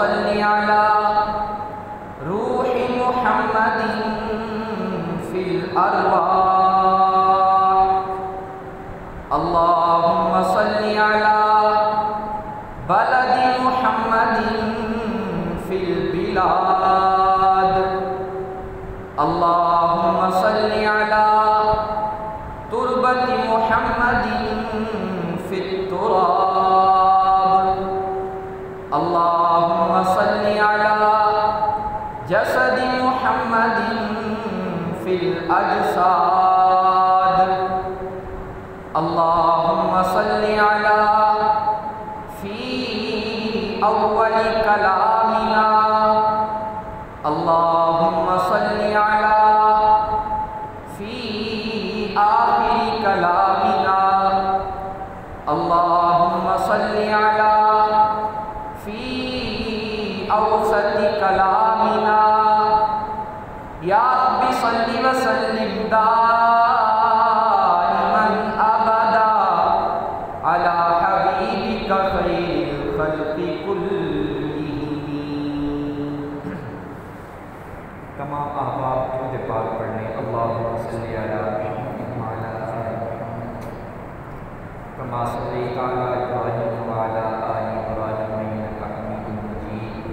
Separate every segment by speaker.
Speaker 1: صل على روح محمد في الأرواح اللهم صل على بلد محمد في البلاد اللهم صل على تربة محمد في التراب اللهم صل على جسد محمد في الأجساد اللهم صل على في أول كلامنا اللهم صل على في آخر كلامنا اللهم صل على في أوسط كلامنا يا رب صل وسلم دائما أبدا على حبيبك خير الخلق كلهم تمام احباب درود پاک پڑھنے اللہم صلی علی محمد وعلی آل محمد کما صلیت علی ابراہیم وعلی آل ابراہیم انک حمید مجید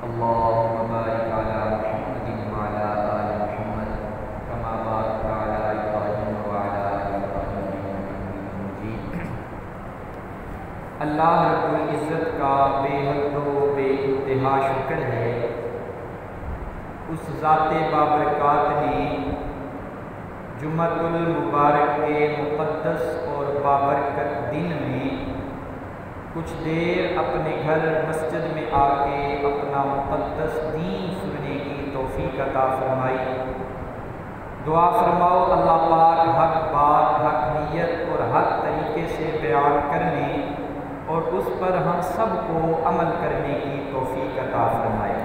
Speaker 1: اللہم بارک علی محمد وعلی آل محمد کما بارکت علی ابراہیم وعلی آل ابراہیم انک حمید مجید اللہ رب العزت کا بے حد و بے انتہا شکر ہے اس ذات بابرکات نے جمعۃ المبارک کے مقدس اور بابرکت دن میں کچھ دیر اپنے گھر مسجد میں آ کے اپنا مقدس دین سننے کی توفیق عطا فرمائی۔ دعا فرماؤ اللہ پاک حق بات، حق نیت اور حق طریقے سے بیان کرنے اور اس پر ہم سب کو عمل کرنے کی توفیق عطا فرمائے۔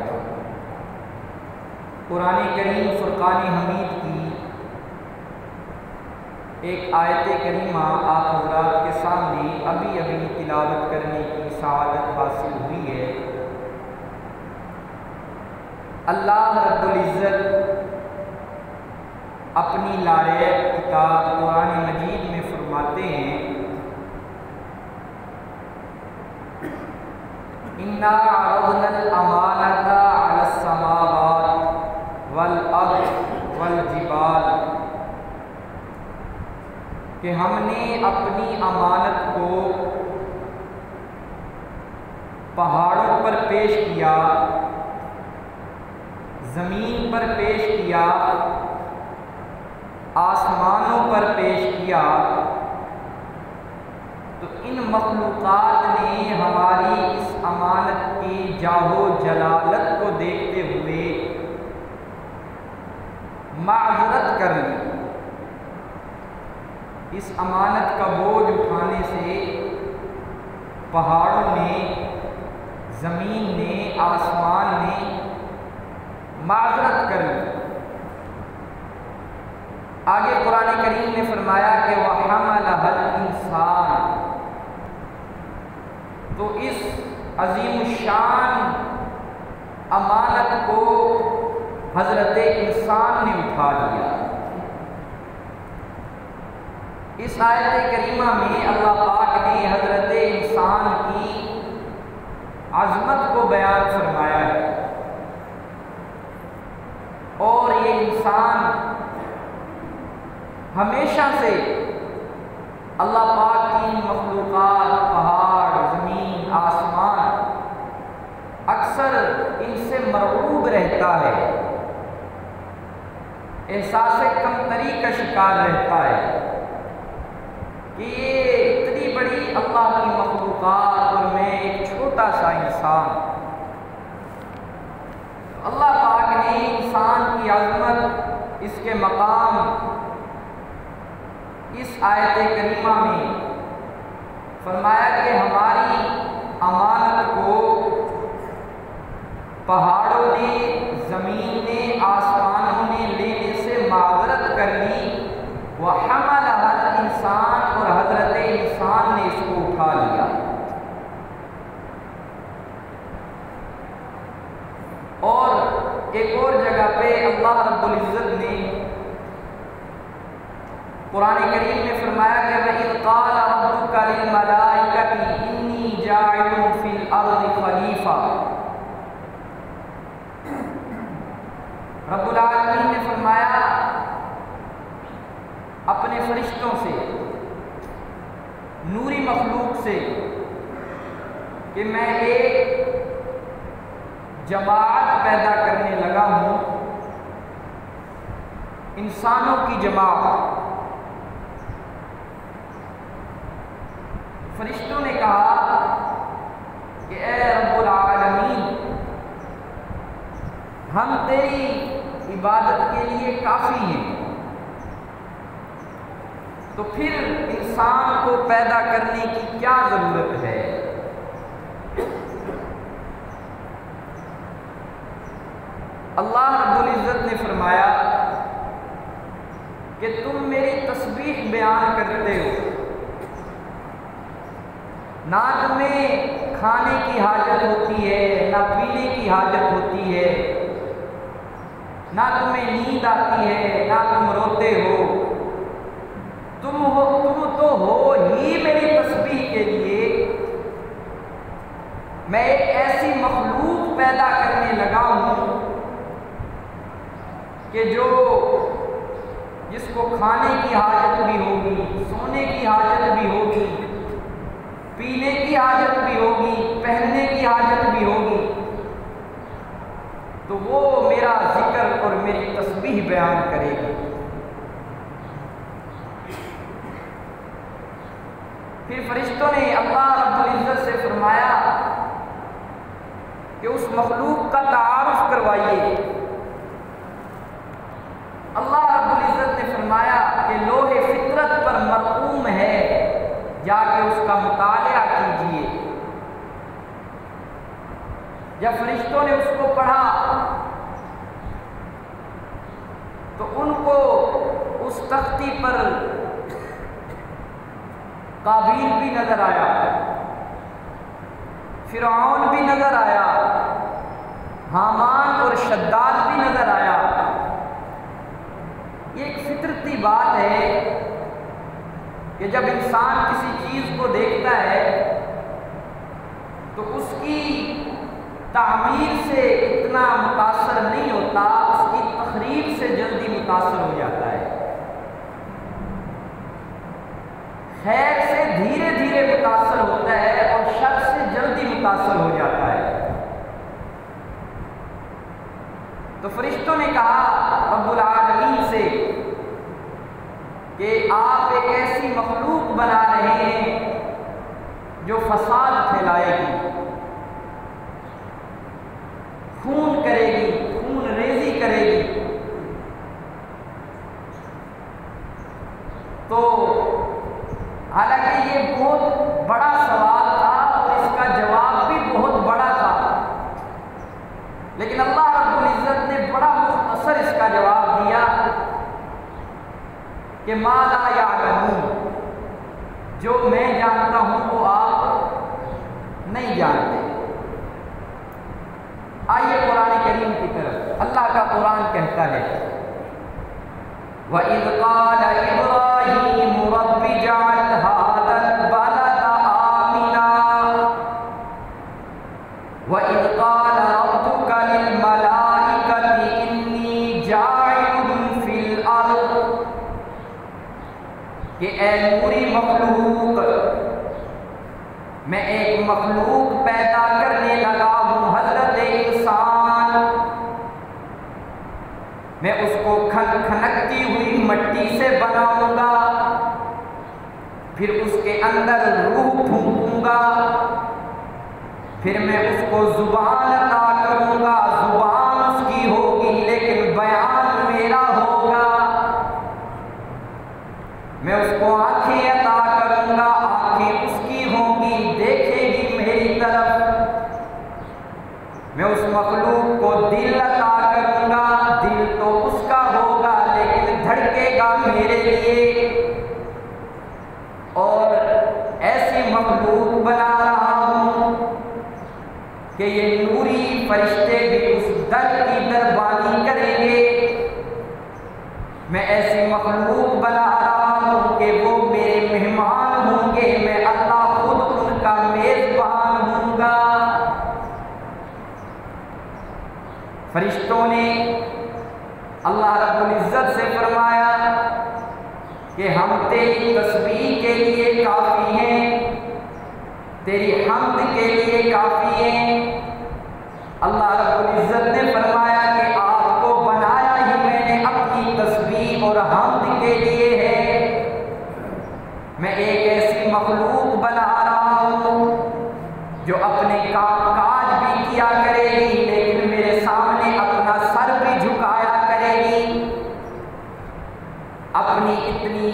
Speaker 1: قرآن کریم فرقان حمید کی ایک آیت کریمہ آپ حضرات کے سامنے ابھی تلاوت کرنے کی سعادت حاصل ہوئی ہے۔ اللہ رب العزت اپنی لارب کتاب قرآن مجید میں فرماتے ہیں اِنَّا عَرَضْنَا الْأَمَانَةَ عَلَى السَّمَاوَاتِ وَالْأَرْضِ وَالْجِبَالِ کہ ہم نے اپنی امانت کو پہاڑوں پر پیش کیا، زمین پر پیش کیا، آسمانوں پر پیش کیا، تو ان مخلوقات نے ہماری اس امانت کی جاہ و جلالت کو دیکھتے ہوئے معذرت کر لی۔ اس امانت کا بوجھ اٹھانے سے پہاڑوں نے، زمین نے، آسمان نے معذرت کر لی۔ آگے قرآن کریم نے فرمایا کہ وَحَمَلَهَا الْإِنسَانُ، تو اس عظیم الشان امانت کو حضرت انسان نے اٹھا لیا۔ اس آیت کریمہ میں اللہ پاک نے حضرت انسان کی عظمت کو بیان فرمایا ہے، اور یہ انسان ہمیشہ سے اللہ پاک کی مخلوقات، پہاڑ، زمین، آسمان، اکثر ان سے مرعوب رہتا ہے، احساس کمتری کا شکار رہتا ہے کہ یہ اتنی بڑی اللہ کی مخلوقات اور میں ایک چھوٹا سا انسان۔ اللہ پاک نے انسان کی عظمت، اس کے مقام اس آیت کریمہ میں فرمایا کہ ہماری امانت کو پہاڑوں نے، زمین نے، آسمانوں نے لینے سے معذرت کر لی۔ وَحَمَلَهَا الْإِنسَانُ، اور حضرت انسان نے اس کو اٹھا لیا۔ ایک اور جگہ پہ اللہ رب العزت نے قرآن کریم میں فرمایا کہ وَإِذْ قَالَ رَبُّكَ لِلْمَلَائِكَةِ إِنِّي جَاعِلٌ فِي الْأَرْضِ خَلِيفَةً۔ رب العالمین نے فرمایا اپنے فرشتوں سے، نوری مخلوق سے، کہ میں ایک جماعت پیدا کرنے لگا ہوں، انسانوں کی جماعت۔ فرشتوں نے کہا کہ اے رب العالمین، ہم تیری عبادت کے لیے کافی ہیں، تو پھر انسان کو پیدا کرنے کی کیا ضرورت ہے؟ اللہ رب العزت نے فرمایا کہ تم میری تسبیح بیان کرتے ہو، نہ تمہیں کھانے کی حاجت ہوتی ہے، نہ پینے کی حاجت ہوتی ہے، نہ تمہیں نیند آتی ہے، نہ تم روتے ہو، تم تو ہو ہی میری تسبیح کے لیے۔ میں ایک ایسی مخلوق پیدا کرنے لگا ہوں کہ جس کو کھانے کی حاجت بھی ہوگی، سونے کی حاجت بھی ہوگی، پینے کی حاجت بھی ہوگی، پہننے کی حاجت بھی ہوگی، تو وہ میرا ذکر اور میری تسبیح بیان کرے گی۔ پھر فرشتوں نے اللہ رب العزت سے فرمایا کہ اس مخلوق کا تعارف کروائیے۔ اللہ رب العزت نے فرمایا کہ لوح فطرت پر مرقوم ہے، جا کے اس کا مطالعہ کیجیے۔ جب فرشتوں نے اس کو پڑھا تو ان کو اس تختی پر قابیل بھی نظر آیا، فرعون بھی نظر آیا، حامان اور شداد بھی نظر آیا۔ یہ ایک فطرتی بات ہے کہ جب انسان کسی چیز کو دیکھتا ہے تو اس کی تعمیر سے اتنا متاثر نہیں ہوتا، اس کی تخریب سے جلدی متاثر ہو جاتا ہے، خیر سے دھیرے دھیرے متاثر ہوتا ہے اور شر سے جلدی متاثر ہو جاتا ہے۔ تو فرشتوں نے کہا رب العالمین سے کہ آپ ایک ایسی مخلوق بنا رہے ہیں جو فساد پھیلائے گی، خون کرے گی، خون ریزی کرے گی۔ تو حالانکہ یہ بہت بڑا سوال تھا اور اس کا جواب بھی بہت بڑا تھا، لیکن اللہ رب العزت نے بڑا مختصر اس کا جواب دیا کہ ما لا یعلمون، جو میں جانتا ہوں وہ آپ نہیں جانتے۔ آئیے قرآن کریم کی طرف، اللہ کا قرآن کہتا ہے وَإِذْ قَالَ إِبْرَاهِيمُ رَبِّ اجْعَلْ هَٰذَا الْبَلَدَ آمِنًا وَإِذْ قَالَ رَبُّكَ لِلْمَلَائِكَةِ إِنِّي جَاعِلٌ فِي الْأَرْضِ، کہ اے پوری مخلوق، میں ایک مخلوق پیدا کرنے لگا ہوں، حضرت انسان، میں اس کو کھنکتی ہوئی مٹی سے بناؤں گا، پھر اس کے اندر روح پھونکوں گا، پھر میں اس کو زبان عطا کروں گا، زبان اس کی ہوگی لیکن بیان میرا ہوگا، میں اس کو آنکھیں عطا کروں گا، آنکھیں اس کی ہوں گی، دیکھے گی میری طرف، میں اس مخلوق کو دل عطا کروں گا، دل تو اس کا ہوگا لیکن دھڑکے گا میرے لیے، اور ایسی مخلوق بنا رہا ہوں کہ یہ نوری فرشتے بھی اس در کی دربانی کریں گے۔ میں ایسی مخلوق بنا رہا ہوں کہ وہ میرے مہمان ہوں گے، میں اللہ خود ان کا میزبان ہوں گا۔ فرشتوں نے اللہ رب العزت سے فرمایا کہ ہم تیری تسبیح کے لیے کافی ہیں، تیری حمد کے لیے کافی ہیں۔ اللہ رب العزت نے فرمایا کہ آپ کو بنایا ہی میں نے اپنی تسبیح اور حمد کے لیے ہے۔ میں ایک ایسی مخلوق بنا رہا ہوں جو اپنے کام کاج بھی کیا کرے گی، لیکن میرے سامنے اپنا سر بھی جھکایا کرے گی۔ اپنی اتنی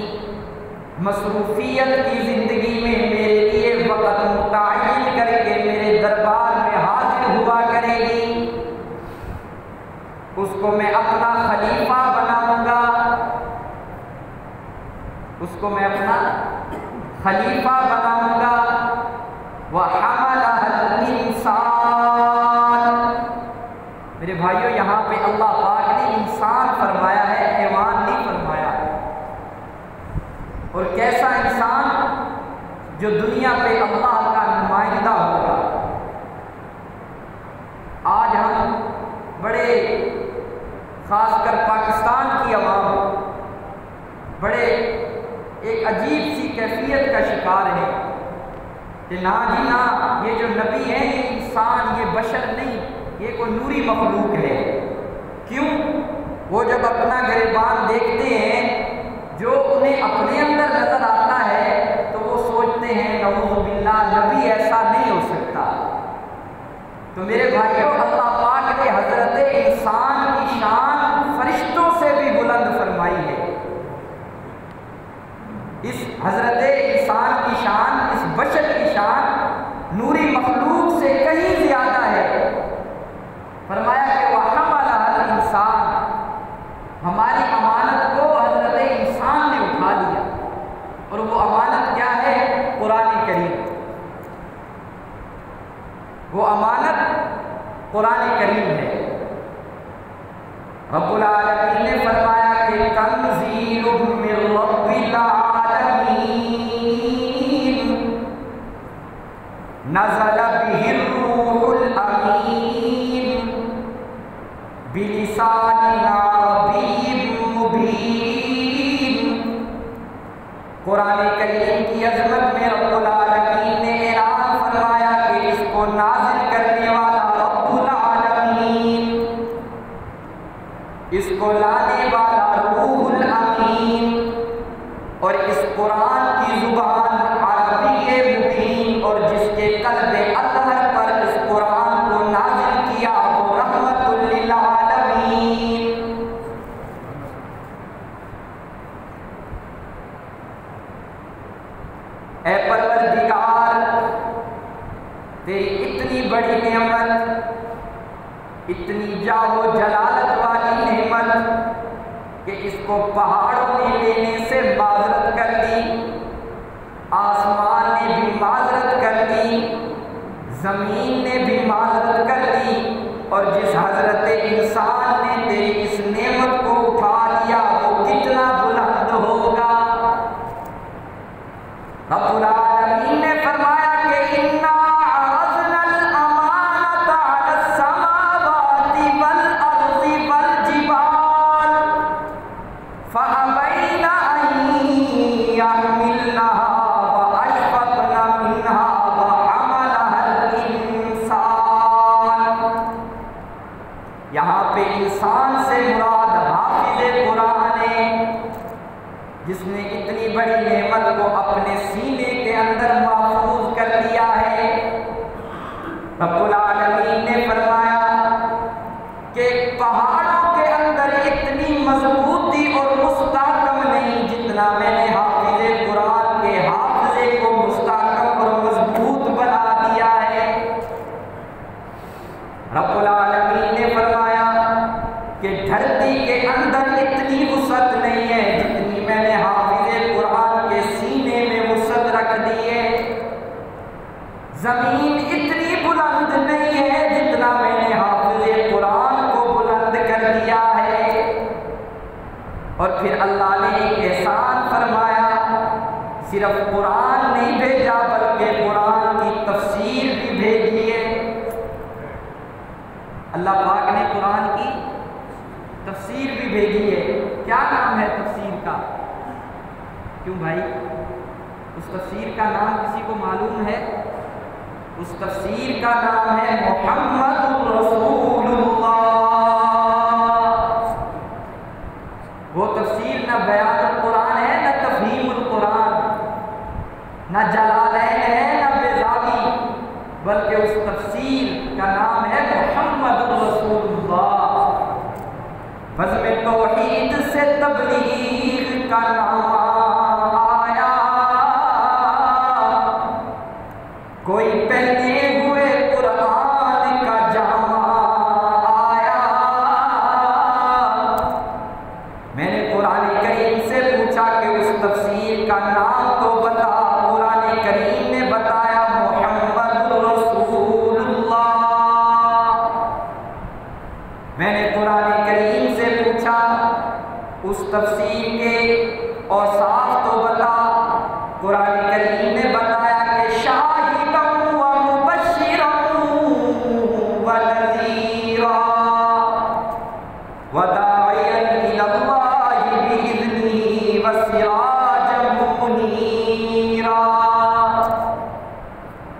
Speaker 1: مصروفیت کی زندگی میں میرے لیے وقت متعین کر کے میرے دربار میں حاضر ہوا کرے گی۔ اس کو میں اپنا خلیفہ بناؤں گا، اس کو میں اپنا خلیفہ بناؤں گا۔ وَحَمَلَهَا الْإِنسَانُ، میرے بھائیو یہاں پہ اللہ پاک نے انسان فرمایا ہے، حیوان نہیں فرمایا۔ اور کیسا انسان؟ جو دنیا پہ اللہ کا نمائندہ ہوگا۔ آج ہم بڑے، خاص کر پاکستان کی عوام، بڑے ایک عجیب سی کیفیت کا شکار ہے کہ نا جی نا، یہ جو نبی ہے یہ انسان، یہ بشر نہیں، یہ کوئی نوری مخلوق ہے۔ کیوں؟ وہ جب اپنا گریبان دیکھتے ہیں جو انہیں اپنے اندر نظر آتا ہے تو وہ سوچتے ہیں نعوذ باللہ نبی ایسا نہیں ہو سکتا۔ تو میرے بھائیوں، اللہ پاک نے حضرت انسان کی شان فرشتوں سے بھی بلند فرمائی ہے۔ اس حضرت انسان کی شان، اس بشر کی شان نوری مخلوق سے کہیں زیادہ ہے۔ فرمایا کہ وَحَمَلَهَا الْإِنسَانُ، ہماری امانت کو حضرت انسان نے اٹھا لیا۔ اور وہ امانت کیا ہے؟ قرآن کریم۔ وہ امانت قرآن کریم ہے۔ رب العالمین نے فرمایا کہ تنزیل من رب العالمین نزل به الروح الامین بلسان عربی مبین۔ قرآن کریم کی عظمت میں رب العالمین نے اعلان فرمایا کہ اس کو نازل کرنے والا رب العالمین، اس کو لانے والا روح الامین، اور اس قرآن کی زبان عربی مبین، اور جس کے قلب اطہر پر اس قرآن کو نازل کیا وہ رحمت للعالمین۔ اے پروردگار، تیری اتنی بڑی نعمت، اتنی جاہ و جلالت والی نعمت کہ اس کو پہاڑوں نے لینے سے معذرت کر دی، آسمان نے بھی معذرت کر دی، زمین نے بھی معذرت کر دی، اور جس حضرت انسان نے تیری اس نعمت کو اٹھا لیا وہ کتنا بلند ہوگا۔ رب العالمین نے فرمایا کہ اِنَّا عَرَضْنَا الْأَمَانَةَ عَلَى السَّمَاوَاتِ وَالْأَرْضِ وَالْجِبَالِ فَأَبَيْنَ أَن يَحْمِلْنَهَا وَأَشْفَقْنَ مِنْهَا وَحَمَلَهَا الْإِنسَانُ۔ یہاں پہ انسان سے مراد حافظ قرآن ہے، جس نے اتنی بڑی نعمت کو اپنے سینے کے اندر محفوظ کر لیا ہے۔ رب العالمین نے فرمایا کہ پہاڑوں کے اندر اتنی مضبوطی اور مستحکم نہیں جتنا میں نے حافظ قرآن کے حافظے کو مستحکم اور مضبوط بنا دیا ہے۔ رب العالمین نے فرمایا کہ دھرتی کے اندر اتنی وسعت نہیں ہے جتنی میں نے حافظ قرآن کے سینے میں وسعت رکھ دی ہے۔ زمین اتنی بلند نہیں ہے اللہ پاک نے قرآن کی تفسیر بھی بھیجی ہے. کیا نام ہے تفسیر کا؟ کیوں بھائی، اس تفسیر کا نام کسی کو معلوم ہے؟ اس تفسیر کا نام ہے محمد رسول اللہ. وہ تفسیر نہ بیان القرآن ہے، نہ تفہیم القرآن، نہ جلالین ہے، نہ بیضاوی، بلکہ اس تفسیر کا نام ہے محمد رسول اللہ. بزم توحید سے تبلیغ کا نام آیا، کوئی پہنے ہوئے قرآن کا جامع آیا. میں نے قرآن کریم سے پوچھا کہ اس تفسیر کا نام تو بتا. قرآن کریم نے بتایا محمد رسول اللہ. میں نے قرآن کریم سے پوچھا اس تفسیر کے اوصاف تو بتا. قرآن کریم نے بتایا کہ شاہدا و مبشرا و نذیرا و داعیا الی اللہ باذنہ و سراجا منیرا.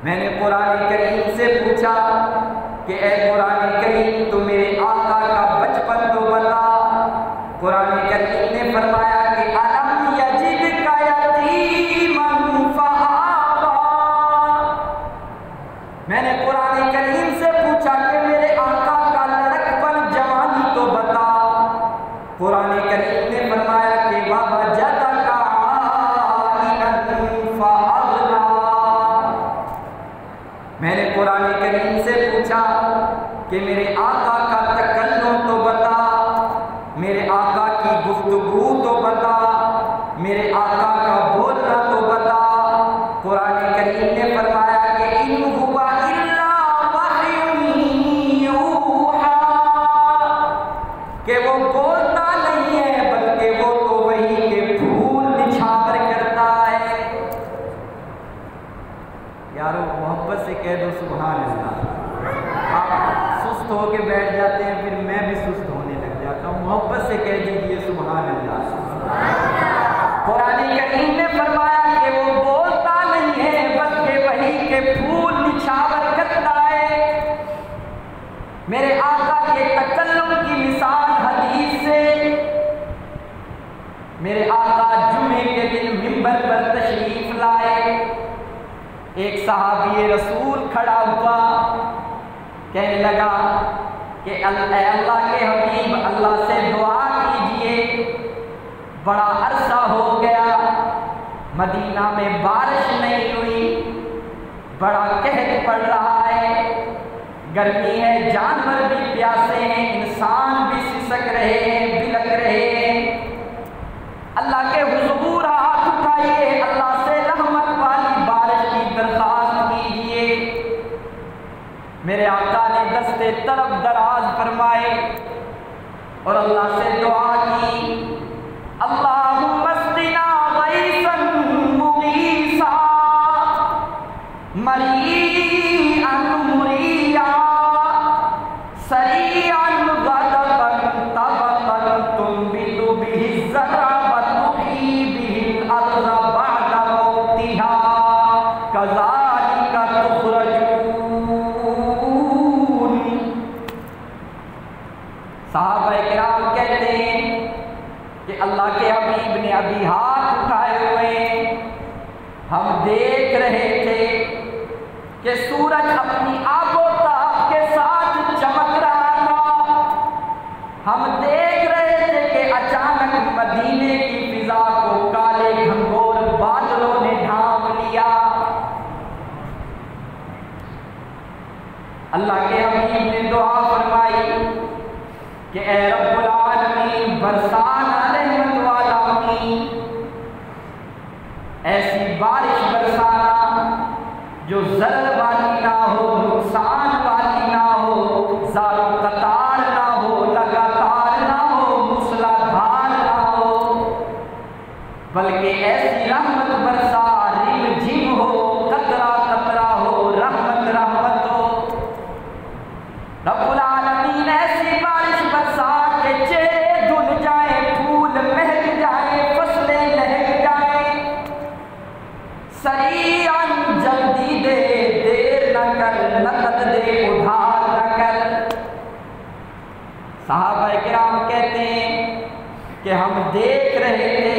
Speaker 1: میں نے قرآن کریم سے پوچھا کہ اے قرآن کریم تو میرے آقا کا بچپن تو بتا. قرآن کریم نے فرمایا کہ الم یجدک یتیما فآویٰ. میں نے قرآن کریم سے پوچھا کہ میرے آقا کا لڑکپن جوانی تو بتا. قرآن کریم نے فرمایا کہ ووجدک عائلا فأغنیٰ. میں نے قرآن کریم سے پوچھا کہ میرے آقا کا تکلم تو بتا، میرے آقا کی گفتگو تو بتا، میرے آقا کا بولنا تو بتا. قرآن کریم نے فرمایا کہ ان هو الا وحی یوحیٰ، کہ وہ بولتا نہیں ہے بلکہ وہ تو وحی کے پھول نچھاور کرتا ہے. یارو محبت سے کہہ دو سبحان اللہ. آپ سست ہو کے بیٹھ جاتے ہیں، پھر میں بھی سست ہونے لگ جاتا ہوں. محبت سے کہہ دیجیے سبحان اللہ. قرآن کریم نے فرمایا کہ وہ بولتا نہیں ہے بلکہ وحی کے پھول نچھاور کرتا ہے. میرے آقا کے تکلم کی مثال حدیث سے. میرے آقا جمعے کے دن منبر پر تشریف لائے. ایک صحابی رسول کھڑا ہوا، کہنے لگا کہ اے اللہ کے حبیب، اللہ سے دعا کیجئے، بڑا عرصہ ہو گیا مدینہ میں بارش نہیں ہوئی، بڑا قحط پڑ رہا ہے، گرمی ہے، جانور بھی پیاسے ہیں، انسان بھی سسک رہے ہیں، بلک رہے ہیں. اللہ کے حضور ہاتھ اٹھائیے، اللہ سے رحمت والی بارش کی درخواست کیجئے. میرے آقا نے دستے طرف دراز فرمائے اور اللہ سے دعا کی، اللہم اسقنا غیثا مغیثا مریعا مریعا سریعا غدقا طبقا تنبت به الزرع وتحیی به الارض بعد موتها کذالک تخرجون. صحابہ کرام کہتے ہیں کہ اللہ کے حبیب نے ابھی ہاتھ اٹھائے ہوئے، ہم دیکھ رہے تھے کہ سورج اپنی آب و تاب کے ساتھ چمک رہا تھا. ہم دیکھ رہے تھے کہ اچانک مدینے کی فضا کو کالے گھنگور بادلوں نے ڈھانپ لیا. اللہ کے حبیب نے دعا فرمائی کہ اے رب العالمین برسانا رحمت والا امین، ایسی بارش برسانا جو ضرر والی نہ ہو، نقصان والی نہ ہو، زار و قطار نہ ہو، لگاتار نہ ہو، موسلا دھار نہ ہو، بلکہ ایسی رحمت برسا، رم جھم ہو، قطرہ قطرہ ہو، رحمت رحمت ہو. رب العالمین کے چہرے دھل جائیں، پھول مہک جائیں، فصلیں لہک جائیں، سریعاً جلدی دے، دیر نہ کر، نقد دے ادھار نہ کر۔ صحابہ کرام کہتے ہیں کہ ہم دیکھ رہے تھے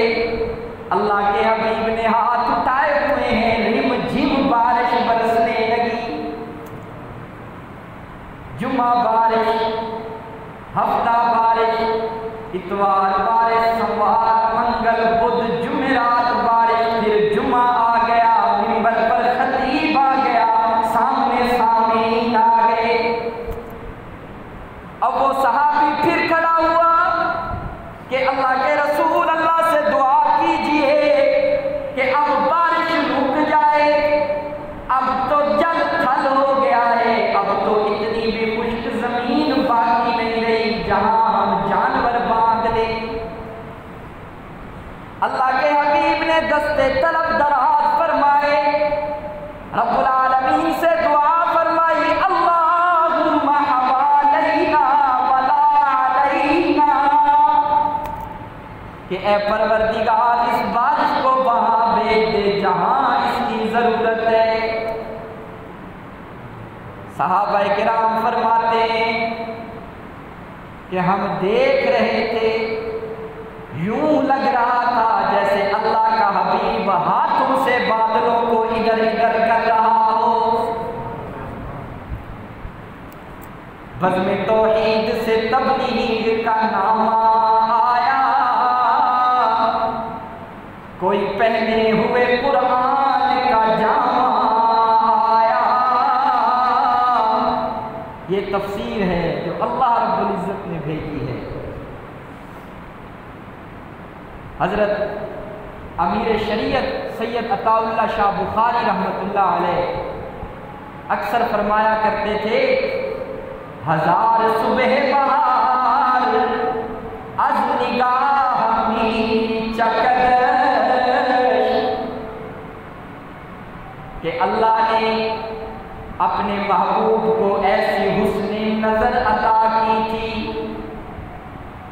Speaker 1: اللہ کے حبیب نے ہاتھ اٹھائے ہوئے ہیں، رم جھم بارش برسنے لگی، جمعہ بارش، ہفتہ بارش، اتوار بارش، سوموار، منگل، بدھ، جمعرات بارش، پھر جمعہ آ گیا، منبر پر خطیب آ گیا، سامنے سامعین آ گئے۔ اب وہ صحابی پھر کھڑا ہوا کہ اللہ کے رسول اللہ سے دعا کیجئے کہ اب بارش رک جائے، اب تو جل تھل ہو گیا ہے، اب تو اتنی بھی خشک زمین باقی نہیں رہی جہاں ہم جانور باندھ لیں۔ اللہ کے حبیب نے دستے طلب دراز فرمائے، رب العالمین سے دعا فرمائی، اللہم حوالینا ولا علینا، کہ اے پروردگار اس بارش کو وہاں بھیج دے جہاں اس کی ضرورت ہے۔ صحابہ کرام فرماتے ہیں کہ ہم دیکھ رہے تھے، یوں لگ رہا تھا جیسے اللہ کا حبیب ہاتھوں سے بادلوں کو ادھر ادھر کر رہا ہو۔ بزم توحید سے تبلیغ کا نامہ آیا، کوئی پہنے ہوئے قرآن کا جامہ آیا۔ یہ تفسیر ہے جو اللہ رب العزت نے بھیجی ہے۔ حضرت امیر شریعت سید عطا اللہ شاہ بخاری رحمۃ اللہ علیہ اکثر فرمایا کرتے تھے، ہزار صبح بہار از نگاہ می چکر، کہ اللہ نے اپنے محبوب کو ایسی حسن نظر عطا کی تھی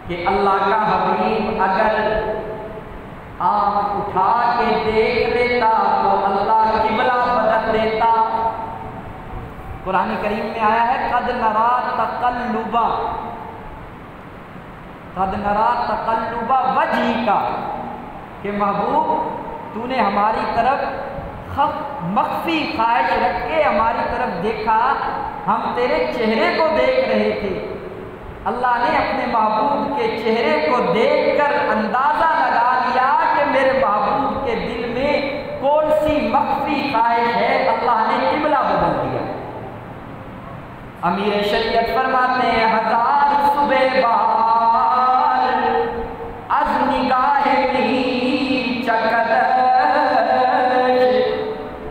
Speaker 1: کہ اللہ کا حبیب اگر آنکھ اٹھا کے دیکھ لیتا تو اللہ قبلہ بدل دیتا۔ قرآن کریم میں آیا ہے قد نرا تقلبا، قد نرا تقلبا وجہی کا، کہ محبوب تو نے ہماری طرف مخفی خواہش رکھ کے ہماری طرف دیکھا، ہم تیرے چہرے کو دیکھ رہے تھے۔ اللہ نے اپنے محبوب کے چہرے کو دیکھ کر اندازہ لگا لیا کہ میرے محبوب کے دل میں کون سی مخفی خواہش ہے، اللہ نے قبلہ بدل دیا۔ امیر شریعت فرماتے ہیں، ہزار صبح بہار از نگاہ می چکر،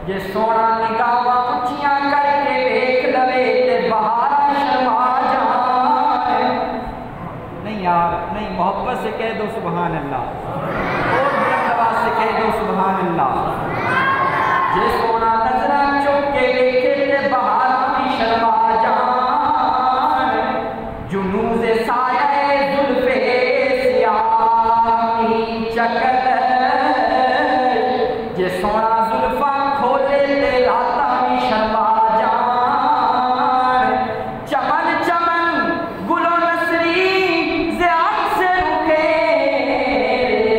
Speaker 1: یہ سونا نگاہ اچھیاں کر کے دیکھ لوے تے بہار شرما جائے۔ نہیں یار، نہیں، محبت سے کہہ دو سبحان اللہ، اور بلند آواز سے کہہ دو سبحان اللہ۔ یہ سونا نظرہ چک کے دیکھے تے بہار کی شرما جائے، جنوز سایہ زلف سیاہ کی چکر، یہ سونا زلفاں کھولے تے لاتا بھی شرما جان، چمن چمن گل و نسری زیاد سے رکھے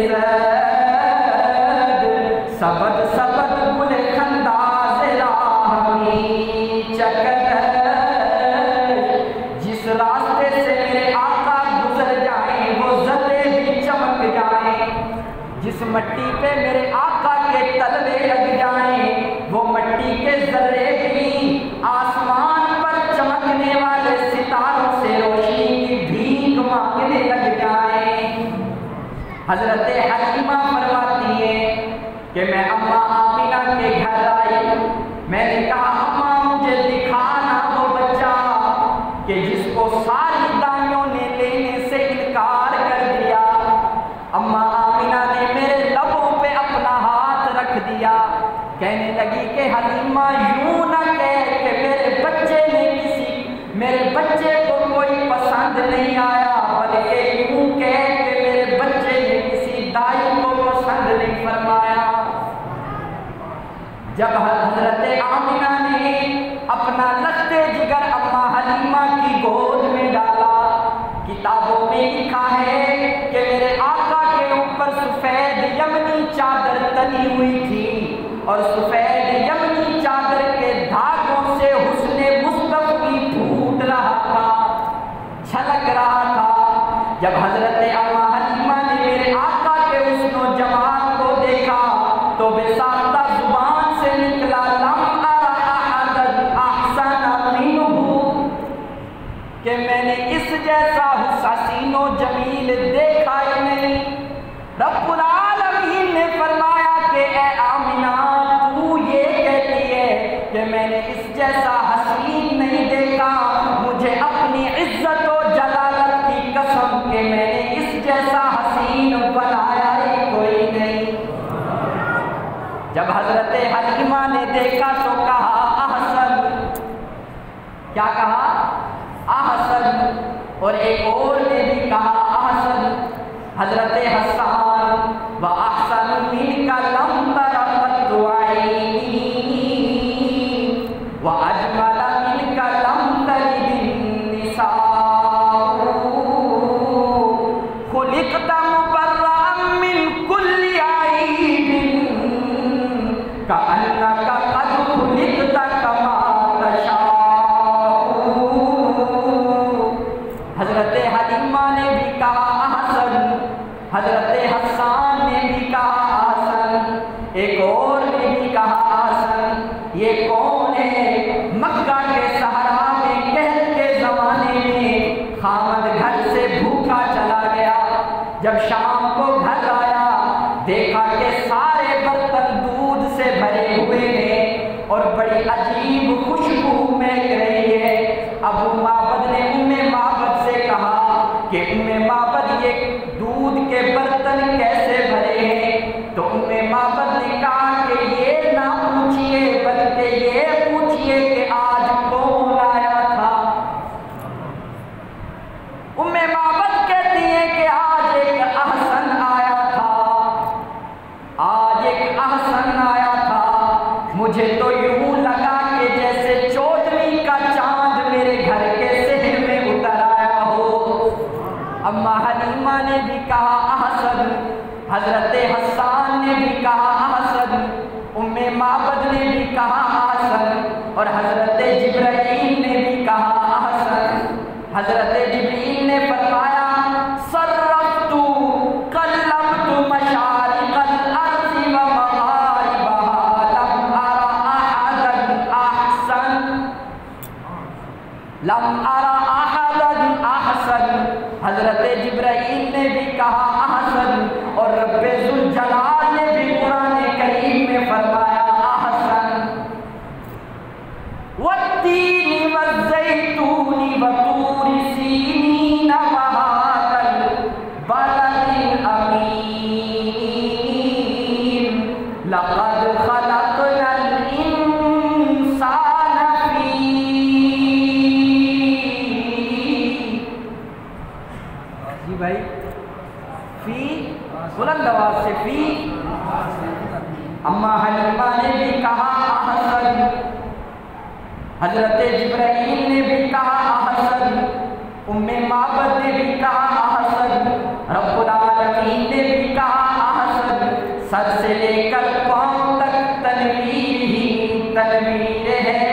Speaker 1: زد، سبد سبد گل خنداز راہ می چکر، جس راستے سے میرے آقا گزر جائیں وہ ذرے بھی چمک جائیں، جس مٹی پہ میرے آقا کے تلوے لگ جائیں وہ مٹی کے ذرے بھی آسمان پر چمکنے والے ستاروں سے روشنی کی بھیک مانگنے لگ جائیں۔ حضرت حلیمہ فرماتی ہے کہ میں اماں آمینہ کے گھر آئی، میں نے کہا اماں مجھے دکھانا وہ بچہ کہ جس کو ساری دائیوں نے لینے سے انکار کر دیا۔ اماں آمینہ نے میرے لبوں پہ اپنا ہاتھ رکھ دیا، کہنے لگی کہ حلیمہ یوں نہ کہہ کہ میرے بچے کو کوئی پسند نہیں آیا، بلکہ جب حضرت آمنہ نے اپنا لشتے جگر اماں حلیمہ کی گود میں ڈالا، کتابوں میں لکھا ہے کہ میرے آقا کے اوپر سفید یمنی چادر تنی ہوئی تھی، اور سفید یمنی چادر کے دھاگوں سے حسن مصطفی پھوٹ رہا تھا، چھلک رہا تھا۔ جب حضرت اماں حلیمہ نے میرے آقا کے حسن و جمال کو دیکھا تو بے ساختہ زبان سے نکلا لم ارى احدا احسن منه، کہ میں نے اس جیسا حسین و جمیل دیکھا ہی نہیں۔ رب العالمین نے فرمایا کہ اے آمنہ تو یہ کہتی ہے کہ میں نے اس جیسا حسین نہیں دیکھا، مجھے اپنی عزت و جلالت کی قسم کہ میں نے اس جیسا حسین بنایا ہی کوئی نہیں۔ جب حضرت حلیمہ نے دیکھا تو کہا احسن، کیا کہا؟ احسن، اور ایک اور نے بھی کہا احسن۔ حضرت حسان وَأَحْسَنُ مِنْكَ لَمْ تَرَ قَطُّ عَيْنِي وَأَجْمَلَ مِنْكَ لَمْ تَلِدِ النِّسَاءُ خُلِقْتَ مُبَرَّأً مِنْ كُلِّ عَيْبٍ كَأَنَّكَ قَدْ خُلِقْتَ كَمَا تَشَاءُ۔ حضرت حلیمہ نے بھی کہا احسن، حضرت حسان نے بھی کہا احسن، ایک اور نے بھی کہا احسن۔ یہ کون ہے؟ مکہ کے صحرا میں قحط کے زمانے میں خامد گھر سے بھوکا چلا گیا، جب شام کو گھر آیا دیکھا کہ سارے برتن دودھ سے بھرے ہوئے ہیں اور بڑی عجیب خوشبو مہک رہی ہے۔ ابو معبد نے معبد سے کہا کہ معبد یہ دودھ کے برتن کیسے بھرے ہیں؟ تو معبد نے کہا کہ یہ نہ پوچھئے بلکہ یہ پوچھئے کہ آج کون آیا تھا۔ معبد کہتی ہے کہ آج ایک احسن آیا تھا، آج ایک احسن آیا تھا، مجھے تو یوں لگا کہ جیسے چودھویں کا چاند میرے گھر کے صحن میں اتر آیا ہو۔ اماں حلیمہ نے بھی کہا احسن، حضرت حسان نے بھی کہا احسن، معبد نے بھی کہا احسن، اور حضرت جبرائیل نے بھی کہا احسن۔ حضرت جبرائیل نے فرمایا صرفت قلبت مشارق الارض ومغاربها لم ارى احدا احسن، لم ارى احدا احسن۔ حضرت جبرائیل نے بھی کہا احسن، اور رب ذوالجلال نے بھی قرآن کریم میں فرمایا احسن۔ والتین والزیتون وطور سینین وہذا البلد الامین لقد خلقنا الانسان فی، جی بھائی، فی بلند آواز سے فی۔ اماں حلیمہ نے بھی کہا احسن، حضرت جبرائیل نے بھی کہا احسن، معبد نے بھی کہا احسن، رب العالمین نے بھی کہا احسن۔ سر سے لے کر پاؤں تک تنویر ہی تنویر ہے،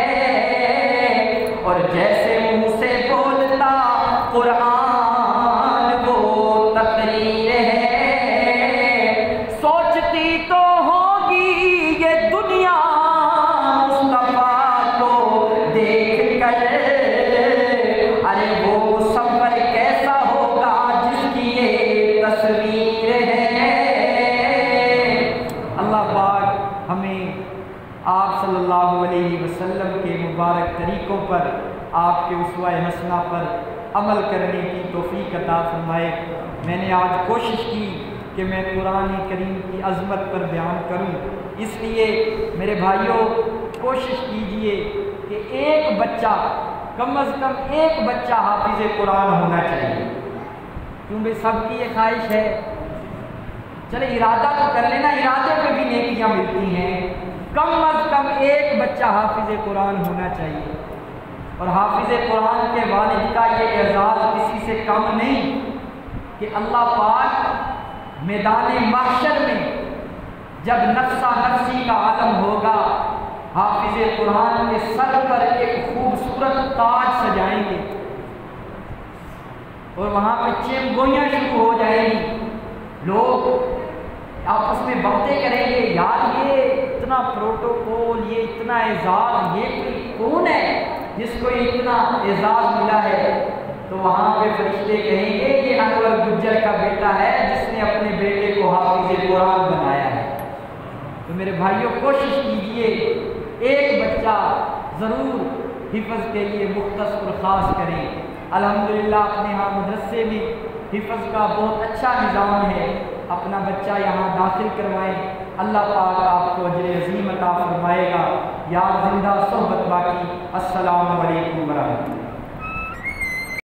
Speaker 1: اور جیسے منہ سے بولتا قرآن وہ تقریر ہے۔ سوچتی تو ہوگی یہ دنیا مصطفیٰ کو دیکھ کر، ارے وہ مصور کیسا ہوگا جس کی یہ تصویر ہے۔ اللہ پاک ہمیں آپ صلی اللہ علیہ وسلم کے مبارک طریقوں پر، آپ کے اسوہ حسنہ پر عمل کرنے کی توفیق عطا فرمائے۔ میں نے آج کوشش کی کہ میں قرآن کریم کی عظمت پر بیان کروں، اس لیے میرے بھائیوں کوشش کیجئے کہ ایک بچہ، کم از کم ایک بچہ حافظ قرآن ہونا چاہیے، کیونکہ سب کی یہ خواہش ہے۔ چلے ارادہ تو کر لینا، ارادے پہ بھی نیکیاں ملتی ہیں، کم از کم ایک بچہ حافظ قرآن ہونا چاہیے، اور حافظ قرآن کے والد کا یہ اعزاز کسی سے کم نہیں کہ اللہ پاک میدان محشر میں جب نفسا نفسی کا عالم ہوگا، حافظ قرآن کے سر پر ایک خوبصورت تاج سجائیں گے اور وہاں پہ چیم گوئیاں شروع ہو جائیں گی، لوگ آپس میں باتیں کریں گے، یار یہ اتنا پروٹوکول، یہ اتنا اعزاز، یہ کوئی کون ہے جس کو اتنا اعزاز ملا ہے؟ تو وہاں پہ فرشتے کہیں گے یہ انور گجر کا بیٹا ہے جس نے اپنے بیٹے کو حافظ قرآن بنایا ہے۔ تو میرے بھائیوں کوشش کیجئے ایک بچہ ضرور حفظ کے لیے مختص اور خاص کریں۔ الحمدللہ اپنے یہاں مدرسے میں حفظ کا بہت اچھا نظام ہے، اپنا بچہ یہاں داخل کروائیں، اللہ پاک آپ کو اجر عظیم عطا فرمائے گا۔ یار زندہ صحبت باقی۔ السلام علیکم ورحمۃ اللہ۔